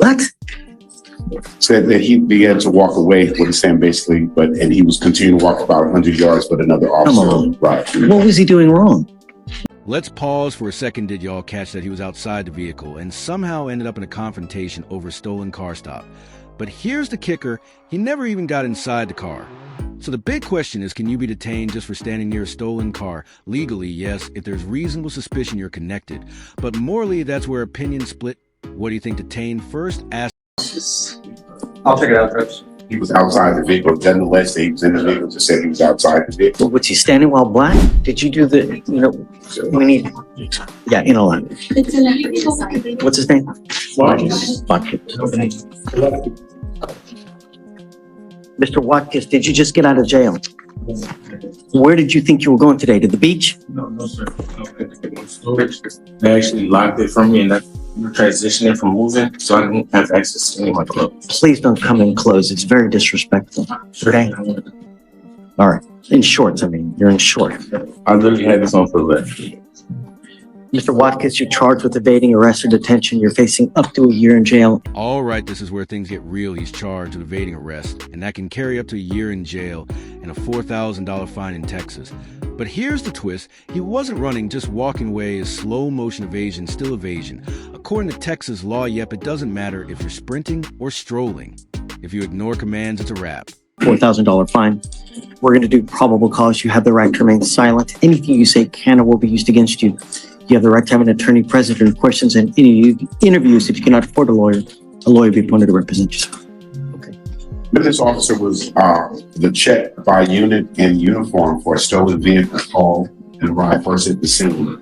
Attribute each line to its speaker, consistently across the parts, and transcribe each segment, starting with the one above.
Speaker 1: What?
Speaker 2: Said that he began to walk away, what he's saying basically, and he was continuing to walk about 100 yards, but another officer. Right.
Speaker 1: What was he doing wrong?
Speaker 3: Let's pause for a second. Did y'all catch that he was outside the vehicle and somehow ended up in a confrontation over a stolen car stop? But here's the kicker, he never even got inside the car. So the big question is, can you be detained just for standing near a stolen car? Legally, yes, if there's reasonable suspicion you're connected. But morally, that's where opinions split. What do you think? Detained first? Ask.
Speaker 4: I'll check it out, Coach.
Speaker 2: He was outside the vehicle. Nonetheless, he was in the vehicle. Just said he was outside the vehicle.
Speaker 1: Was he standing while black? Did you do the, we need, yeah, in a line. What's his name? Mr. Watkins, did you just get out of jail? Where did you think you were going today? To the beach?
Speaker 4: No, sir. They actually locked it from me, and that's transitioning from moving, so I didn't have access to any of my clothes.
Speaker 1: Please don't come in clothes. It's very disrespectful. Okay? All right. In shorts, you're in shorts.
Speaker 4: I literally had this on for the left.
Speaker 1: Mr. Watkins, you're charged with evading arrest or detention. You're facing up to a year in jail.
Speaker 3: All right, this is where things get real. He's charged with evading arrest, and that can carry up to a year in jail and a $4,000 fine in Texas. But here's the twist. He wasn't running, just walking away. Is slow motion evasion still evasion? According to Texas law, yep, it doesn't matter if you're sprinting or strolling. If you ignore commands, it's a wrap.
Speaker 1: $4,000 fine. We're going to do probable cause. You have the right to remain silent. Anything you say can or will be used against you. You have the right to have an attorney present during questions and any interviews. If you cannot afford a lawyer will be appointed to represent yourself. Okay.
Speaker 2: But this officer was the check by unit in uniform for a stolen vehicle call and arrived first at the scene.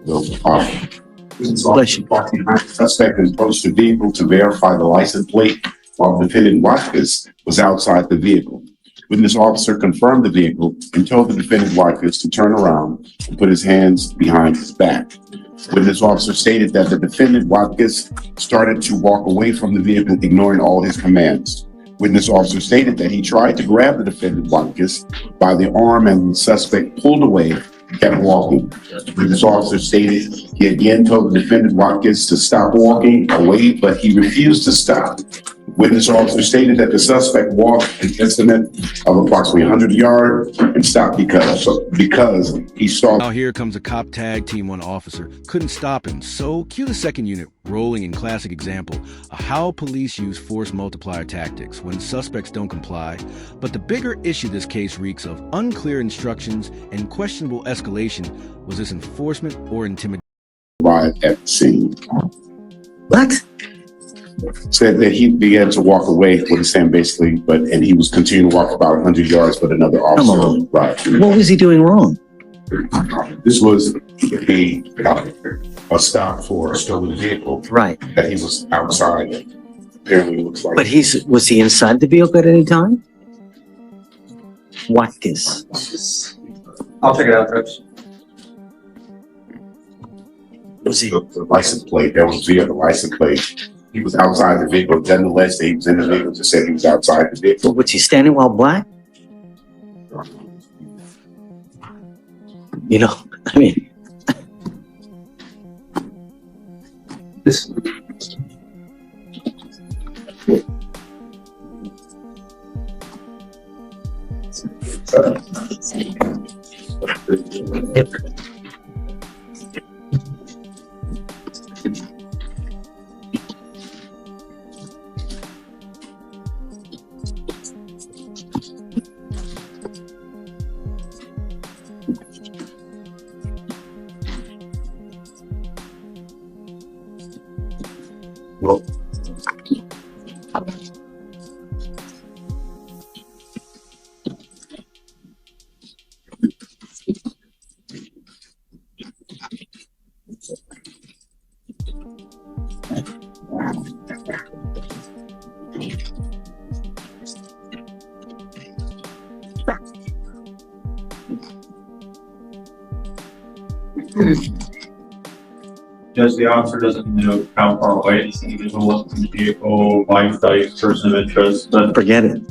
Speaker 1: Bless you.
Speaker 2: Suspect approached the vehicle to verify the license plate while the defendant Watkins was outside the vehicle. Witness officer confirmed the vehicle and told the defendant Watkins to turn around and put his hands behind his back. Witness officer stated that the defendant Watkins started to walk away from the vehicle, ignoring all his commands. Witness officer stated that he tried to grab the defendant Watkins by the arm and the suspect pulled away and kept walking. Witness officer stated he again told the defendant Watkins to stop walking away, but he refused to stop. Witness officer stated that the suspect walked an estimate of approximately 100 yards and stopped because he saw.
Speaker 3: Now here comes a cop tag team one officer. Couldn't stop him. So cue the second unit rolling in classic example of how police use force multiplier tactics when suspects don't comply. But the bigger issue this case reeks of unclear instructions and questionable escalation. Was this enforcement or intimidation?
Speaker 2: Arrived at the scene.
Speaker 1: What?
Speaker 2: Said that he began to walk away, what he's saying basically, and he was continuing to walk about 100 yards, but another officer. Right.
Speaker 1: What was he doing wrong?
Speaker 2: This was a stop for a stolen vehicle.
Speaker 1: Right.
Speaker 2: That he was outside. Apparently, it looks like.
Speaker 1: But was he inside the vehicle at any time? Watkins.
Speaker 4: I'll check it out, Coach.
Speaker 1: Was he?
Speaker 2: The license plate, that was via the license plate. He was outside the vehicle. Nonetheless, he was in the vehicle. Just said he was outside the vehicle.
Speaker 1: Was he standing while black?
Speaker 4: This.
Speaker 2: Well,
Speaker 5: Just the officer doesn't know how far away this individual was from the vehicle, life, dice, person of interest. But
Speaker 1: Forget it.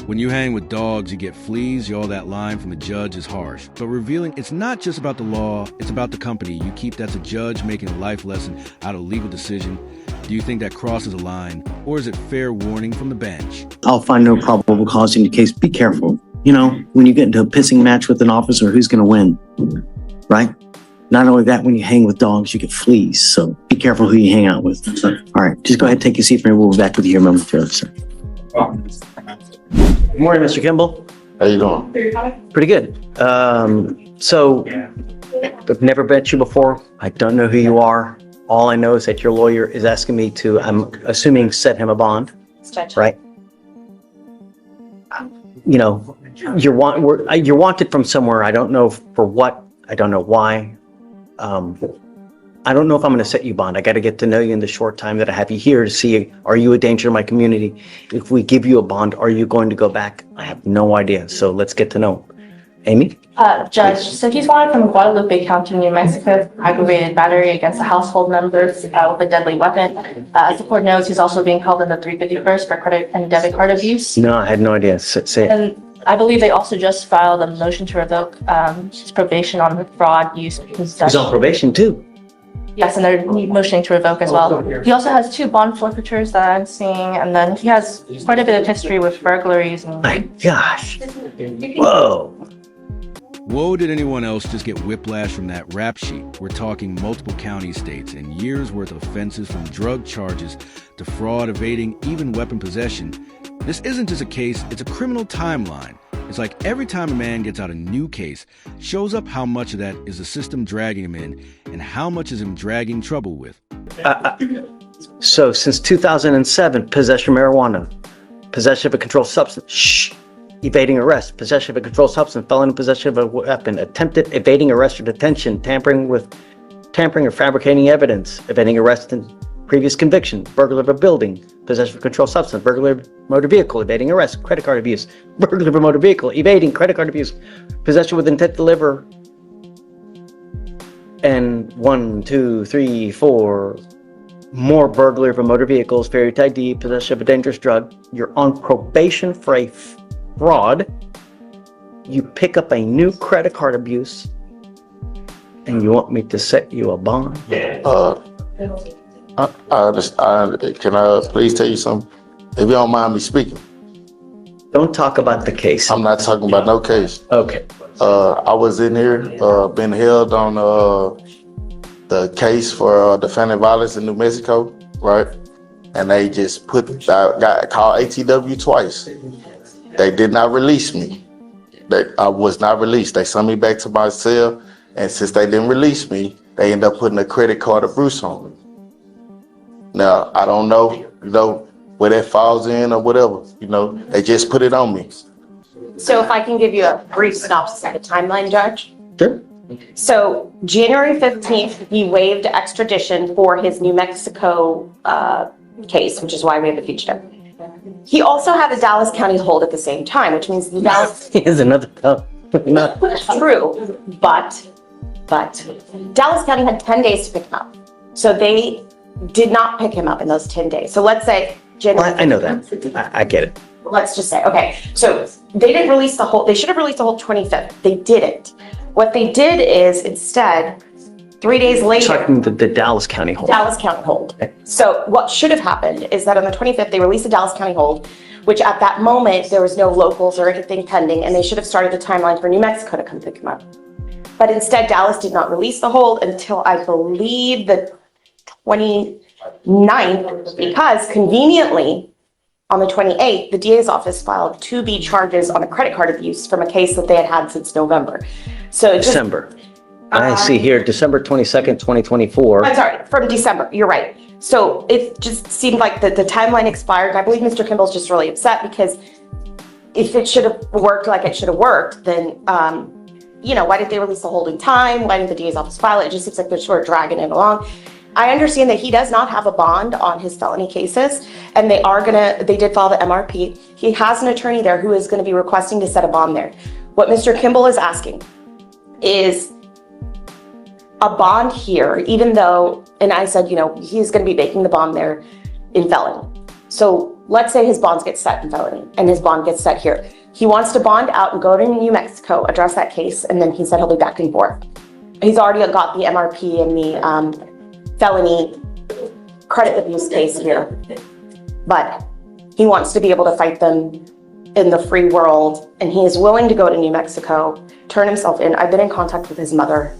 Speaker 3: When you hang with dogs, you get fleas. All that line from a judge is harsh. But revealing it's not just about the law, it's about the company you keep. That's a judge making a life lesson out of a legal decision. Do you think that crosses a line, or is it fair warning from the bench?
Speaker 1: I'll find no probable cause in your case. Be careful. You know, when you get into a pissing match with an officer, who's going to win? Right? Not only that, when you hang with dogs, you get fleas. So be careful who you hang out with. All right, just go ahead and take your seat for me. We'll be back with you here momentarily, sir. Good morning, Mr. Kimball.
Speaker 6: How you doing?
Speaker 1: Pretty good. So I've never met you before. I don't know who you are. All I know is that your lawyer is asking me to, I'm assuming, set him a bond, right? You know, you're wanted from somewhere. I don't know for what. I don't know why. I don't know if I'm going to set you bond. I got to get to know you in the short time that I have you here to see, are you a danger to my community? If we give you a bond, are you going to go back? I have no idea. So let's get to know. Amy?
Speaker 7: Judge, so he's wanted from Guadalupe County, New Mexico, for aggravated battery against a household member with a deadly weapon. As the court knows, he's also being held in the 351st for credit and debit card abuse.
Speaker 1: No, I had no idea. Say it.
Speaker 7: And I believe they also just filed a motion to revoke his probation on the fraud use.
Speaker 1: He's on probation too.
Speaker 7: Yes, and they're motioning to revoke as well. He also has 2 bond forfeitures that I'm seeing, and then he has quite a bit of history with burglaries. And
Speaker 1: My gosh. Whoa.
Speaker 3: Whoa, did anyone else just get whiplash from that rap sheet? We're talking multiple county states and years worth of offenses from drug charges to fraud, evading, even weapon possession. This isn't just a case, it's a criminal timeline. It's like every time a man gets out a new case, shows up how much of that is the system dragging him in and how much is him dragging trouble with.
Speaker 1: So since 2007, possession of marijuana, possession of a controlled substance, evading arrest, possession of a controlled substance, felon in possession of a weapon, attempted evading arrest or detention, tampering or fabricating evidence, evading arrest and previous conviction, burglary of a building, possession of a controlled substance, burglary of motor vehicle, evading arrest, credit card abuse, burglary of a motor vehicle, evading credit card abuse, possession with intent to deliver, and 1, 2, 3, 4 more burglary of a motor vehicle, failure to ID, possession of a dangerous drug. You're on probation for a fraud. You pick up a new credit card abuse, and you want me to set you a bond?
Speaker 6: Can I please tell you something? If you don't mind me speaking.
Speaker 1: Don't talk about the case.
Speaker 6: I'm not talking about no case.
Speaker 1: Okay.
Speaker 6: I was in here, been held on the case for defending violence in New Mexico, right? And they just got called ATW twice. They did not release me. I was not released. They sent me back to my cell, and since they didn't release me, they ended up putting a credit card abuse on me. Now, I don't know, where that falls in or whatever, they just put it on me.
Speaker 8: So if I can give you a brief synopsis of the timeline, Judge.
Speaker 1: Sure.
Speaker 8: So January 15th, he waived extradition for his New Mexico case, which is why we have a fugitive. He also had a Dallas County hold at the same time, which means the Dallas...
Speaker 1: Here's another not
Speaker 8: True, but Dallas County had 10 days to pick him up. So they did not pick him up in those 10 days. So let's say January...
Speaker 1: I know that. I get it.
Speaker 8: Let's just say, okay, so they didn't release the hold. They should have released the hold 25th. They didn't. What they did is instead, 3 days later...
Speaker 1: Talking the Dallas County hold.
Speaker 8: Dallas County hold.
Speaker 1: Okay.
Speaker 8: So what should have happened is that on the 25th, they released the Dallas County hold, which at that moment, there was no locals or anything pending, and they should have started the timeline for New Mexico to come pick him up. But instead, Dallas did not release the hold until I believe the 29th, because conveniently, on the 28th, the DA's office filed 2B charges on a credit card abuse from a case that they had since November. So
Speaker 1: December. I see here, December 22nd, 2024.
Speaker 8: I'm sorry, from December, you're right. So it just seemed like the timeline expired. And I believe Mr. Kimball's just really upset because if it should have worked like it should have worked, then, why didn't they release the hold in time? Why didn't the DA's office file it? It just seems like they're sort of dragging it along. I understand that he does not have a bond on his felony cases, and they did file the MRP. He has an attorney there who is going to be requesting to set a bond there. What Mr. Kimball is asking is a bond here, even though, and I said, he's going to be making the bond there in felony. So let's say his bonds get set in felony and his bond gets set here. He wants to bond out and go to New Mexico, address that case, and then he said he'll be back and forth. He's already got the MRP and the felony credit abuse case here, but he wants to be able to fight them in the free world, and he is willing to go to New Mexico, turn himself in. I've been in contact with his mother,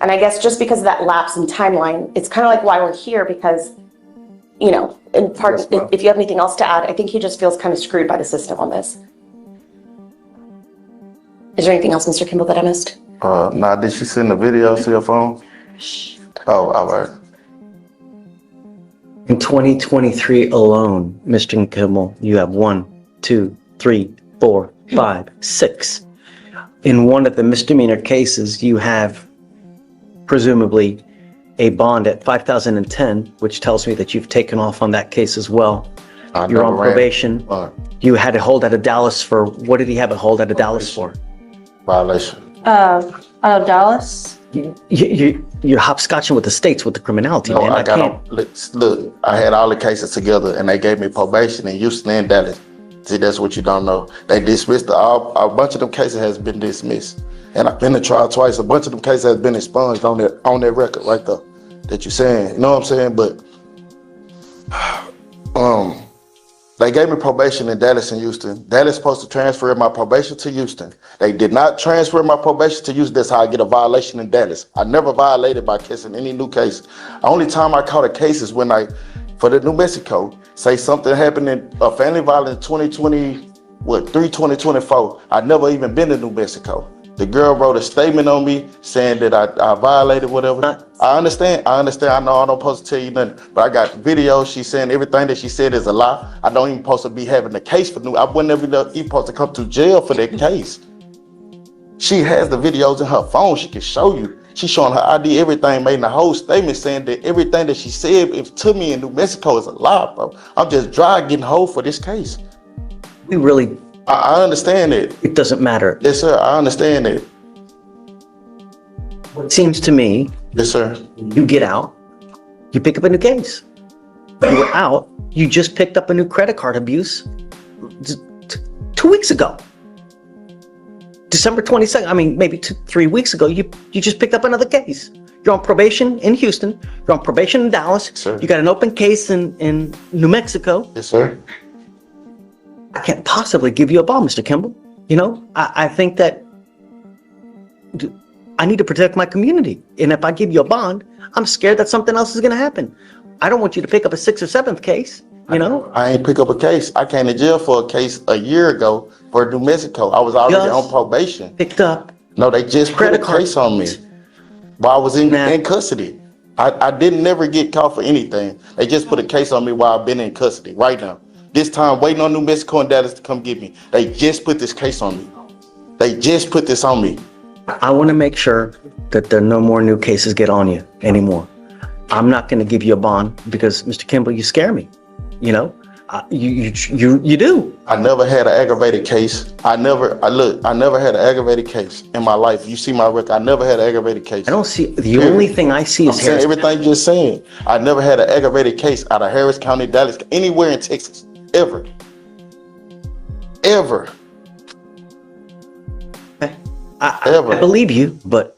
Speaker 8: and I guess just because of that lapse in timeline, it's kind of like why we're here, because, you know, in part,
Speaker 6: Yes, ma'am.
Speaker 8: if you have anything else to add, I think he just feels kind of screwed by the system on this. Is there anything else, Mr. Kimball, that I missed?
Speaker 6: Nah, did she send the video to your phone? Oh, all right.
Speaker 1: In 2023 alone, Mr. Kimball, you have 1, 2, 3, 4, 5, 6. In one of the misdemeanor cases, you have presumably a bond at 5,010, which tells me that you've taken off on that case as well.
Speaker 6: I
Speaker 1: You're
Speaker 6: never
Speaker 1: on
Speaker 6: ran.
Speaker 1: probation. You had a hold out of Dallas for, what did he have a hold out of Dallas for?
Speaker 6: Violation.
Speaker 7: Out of Dallas.
Speaker 1: You're hopscotching with the states with the criminality,
Speaker 6: No,
Speaker 1: man.
Speaker 6: I got
Speaker 1: can't.
Speaker 6: them. Look, I had all the cases together, and they gave me probation in Houston and Dallas. See, that's what you don't know. They dismissed a bunch of them cases has been dismissed, and I've been to trial twice. A bunch of them cases has been expunged on that record right there that you're saying. You know what I'm saying? But they gave me probation in Dallas and Houston. Dallas supposed to transfer my probation to Houston. They did not transfer my probation to Houston. That's how I get a violation in Dallas. I never violated by kissing any new case. The only time I caught a case is when for the New Mexico, say something happened in a family violence 2024. I never even been to New Mexico. The girl wrote a statement on me saying that I violated whatever. I understand. I know I don't supposed to tell you nothing, but I got videos. She's saying everything that she said is a lie. I don't even supposed to be having the case for I wouldn't even supposed to come to jail for that case. She has the videos in her phone. She can show you. She's showing her ID, everything, making a whole statement saying that everything that she said to me in New Mexico is a lie, bro. I'm just dry getting hold for this case.
Speaker 1: We really,
Speaker 6: I understand it.
Speaker 1: it doesn't matter.
Speaker 6: Yes, sir. I understand it.
Speaker 1: It seems to me,
Speaker 6: Yes, sir.
Speaker 1: you get out, you pick up a new case. You were out, you just picked up a new credit card abuse 2 weeks ago. December 22nd, I mean, maybe 3 weeks ago, you just picked up another case. You're on probation in Houston, you're on probation in Dallas,
Speaker 6: Sir.
Speaker 1: you got an open case in New Mexico.
Speaker 6: Yes, sir.
Speaker 1: I can't possibly give you a bond, Mr. Kimball. You know, I think that I need to protect my community. And if I give you a bond, I'm scared that something else is going to happen. I don't want you to pick up a 6th or 7th case, you know?
Speaker 6: I ain't pick up a case. I came to jail for a case a year ago for New Mexico. I was already
Speaker 1: Just
Speaker 6: on probation.
Speaker 1: Picked up.
Speaker 6: No, they just put
Speaker 1: Credit
Speaker 6: a
Speaker 1: card.
Speaker 6: case on me while I was in custody. I didn't never get caught for anything. They just put a case on me while I've been in custody right now. This time, waiting on New Mexico and Dallas to come get me. They just put this case on me. They just put this on me.
Speaker 1: I want to make sure that there are no more new cases get on you anymore. I'm not going to give you a bond because, Mr. Kimball, you scare me. You know, you do.
Speaker 6: I never had an aggravated case. I never had an aggravated case in my life. You see my record. I never had an aggravated case.
Speaker 1: I don't see, the only thing I see
Speaker 6: I'm
Speaker 1: is
Speaker 6: saying
Speaker 1: Harris.
Speaker 6: everything you're saying. I never had an aggravated case out of Harris County, Dallas, anywhere in Texas, ever.
Speaker 1: I believe you, but